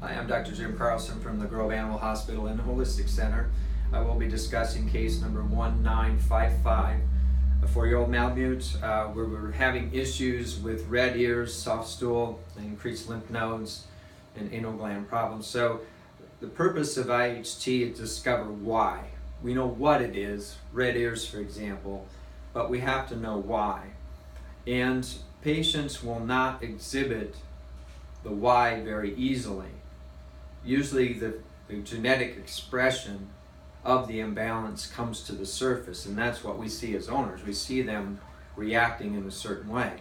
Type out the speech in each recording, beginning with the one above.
Hi, I'm Dr. Jim Carlson from the Grove Animal Hospital and Holistic Center. I will be discussing case number 1955, a 4-year-old Malamute where we're having issues with red ears, soft stool, increased lymph nodes, and anal gland problems. So the purpose of IHT is to discover why. We know what it is, red ears for example, but we have to know why. And patients will not exhibit the why very easily. Usually the genetic expression of the imbalance comes to the surface, and that's what we see as owners. We see them reacting in a certain way.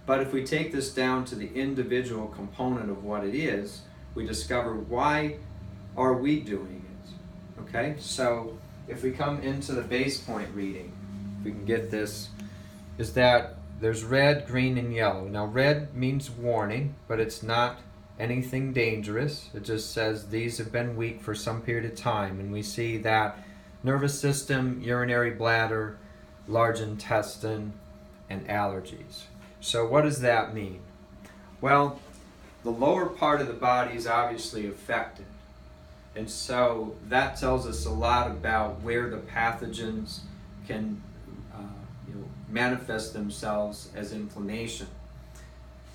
But if we take this down to the individual component of what it is, we discover why are we doing it. Okay, so if we come into the base point reading, if we can get this, is that there's red, green, and yellow. Now red means warning, but it's not anything dangerous. It just says these have been weak for some period of time, and we see that nervous system, urinary bladder, large intestine, and allergies. So what does that mean? Well, the lower part of the body is obviously affected, and so that tells us a lot about where the pathogens can manifest themselves as inflammation.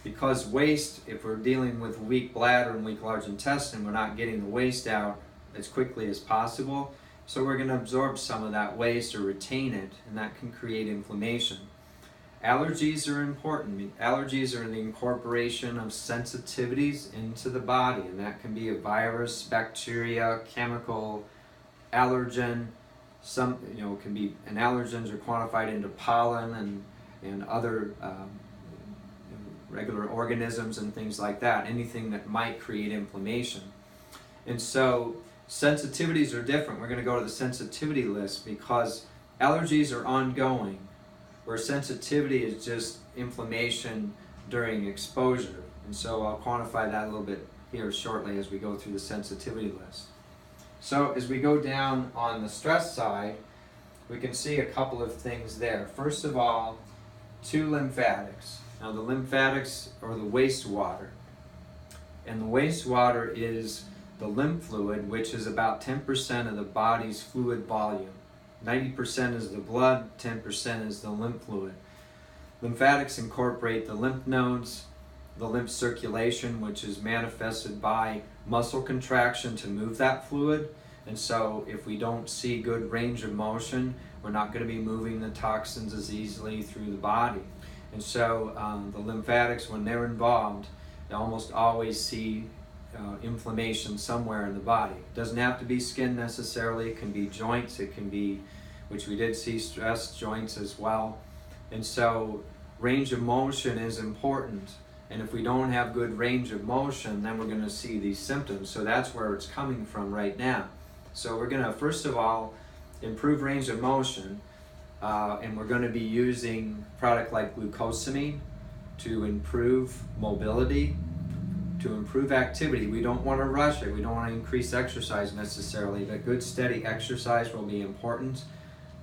Because waste, if we're dealing with weak bladder and weak large intestine, we're not getting the waste out as quickly as possible. So we're going to absorb some of that waste or retain it, and that can create inflammation. Allergies are important. Allergies are the incorporation of sensitivities into the body, and that can be a virus, bacteria, chemical, allergen. Some, can be, and allergens are quantified into pollen and other regular organisms and things like that, anything that might create inflammation. And so sensitivities are different. We're going to go to the sensitivity list because allergies are ongoing, where sensitivity is just inflammation during exposure. And so I'll quantify that a little bit here shortly as we go through the sensitivity list. So as we go down on the stress side, we can see a couple of things there. First of all, 2 lymphatics. Now the lymphatics are the wastewater, and the wastewater is the lymph fluid, which is about 10% of the body's fluid volume. 90% is the blood, 10% is the lymph fluid. Lymphatics incorporate the lymph nodes, the lymph circulation, which is manifested by muscle contraction to move that fluid. And so if we don't see good range of motion, we're not going to be moving the toxins as easily through the body. And so the lymphatics, when they're involved, they almost always see inflammation somewhere in the body. It doesn't have to be skin necessarily. It can be joints. It can be, which we did see, stress joints as well. And so range of motion is important. And if we don't have good range of motion, then we're going to see these symptoms. So that's where it's coming from right now. So we're going to, first of all, improve range of motion. And we're going to be using a product like glucosamine to improve mobility, to improve activity. We don't want to rush it. We don't want to increase exercise necessarily, but good steady exercise will be important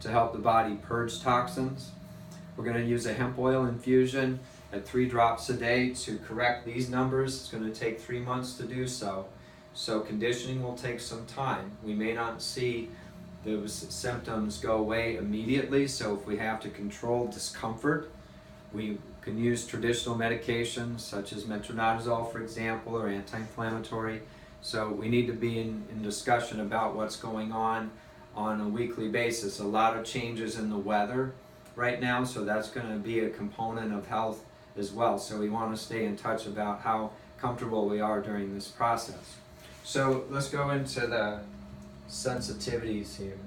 to help the body purge toxins. We're going to use a hemp oil infusion at 3 drops a day to correct these numbers. It's going to take 3 months to do so. So conditioning will take some time. We may not see those symptoms go away immediately, so if we have to control discomfort, we can use traditional medications such as metronidazole, for example, or anti-inflammatory. So we need to be in discussion about what's going on a weekly basis. A lot of changes in the weather right now, so that's going to be a component of health as well. So we want to stay in touch about how comfortable we are during this process. So let's go into the sensitivities here.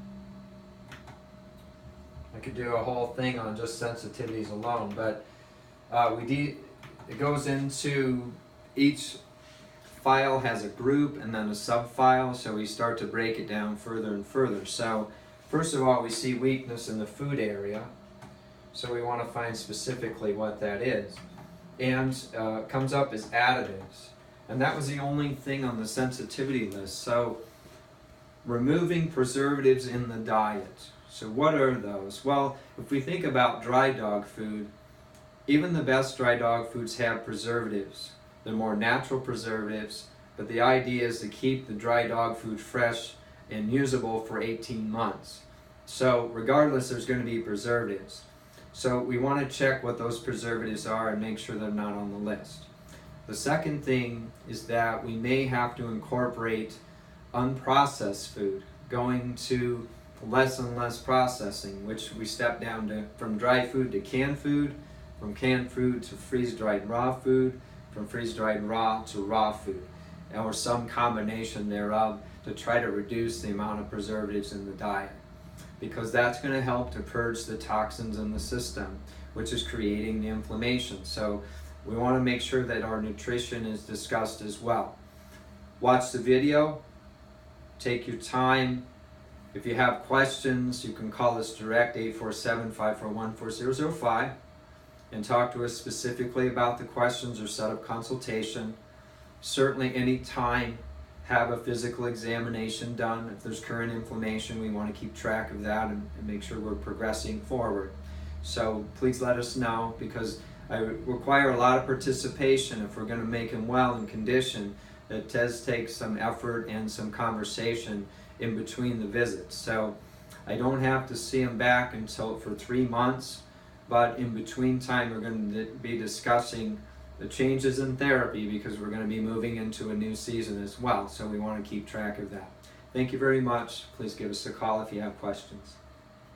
I could do a whole thing on just sensitivities alone, but it goes into, each file has a group and then a sub-file, so we start to break it down further and further. So first of all, we see weakness in the food area, so we want to find specifically what that is. And comes up as additives, and that was the only thing on the sensitivity list. So removing preservatives in the diet. So what are those? Well, if we think about dry dog food, even the best dry dog foods have preservatives. They're more natural preservatives, but the idea is to keep the dry dog food fresh and usable for 18 months. So regardless, there's going to be preservatives. So we want to check what those preservatives are and make sure they're not on the list. The second thing is that we may have to incorporate unprocessed food, going to less and less processing, which we step down to from dry food to canned food, from canned food to freeze-dried raw food, from freeze-dried raw to raw food, or some combination thereof to try to reduce the amount of preservatives in the diet, because that's going to help to purge the toxins in the system, which is creating the inflammation. So we want to make sure that our nutrition is discussed as well. Watch the video, take your time. If you have questions, you can call us direct, 847-541-4005, and talk to us specifically about the questions or set up consultation. Certainly anytime, have a physical examination done. If there's current inflammation, we want to keep track of that and make sure we're progressing forward. So please let us know, because I require a lot of participation if we're going to make him well in condition. It does take some effort and some conversation in between the visits. So I don't have to see him back until for 3 months, but in between time we're going to be discussing the changes in therapy, because we're going to be moving into a new season as well. So we want to keep track of that. Thank you very much. Please give us a call if you have questions.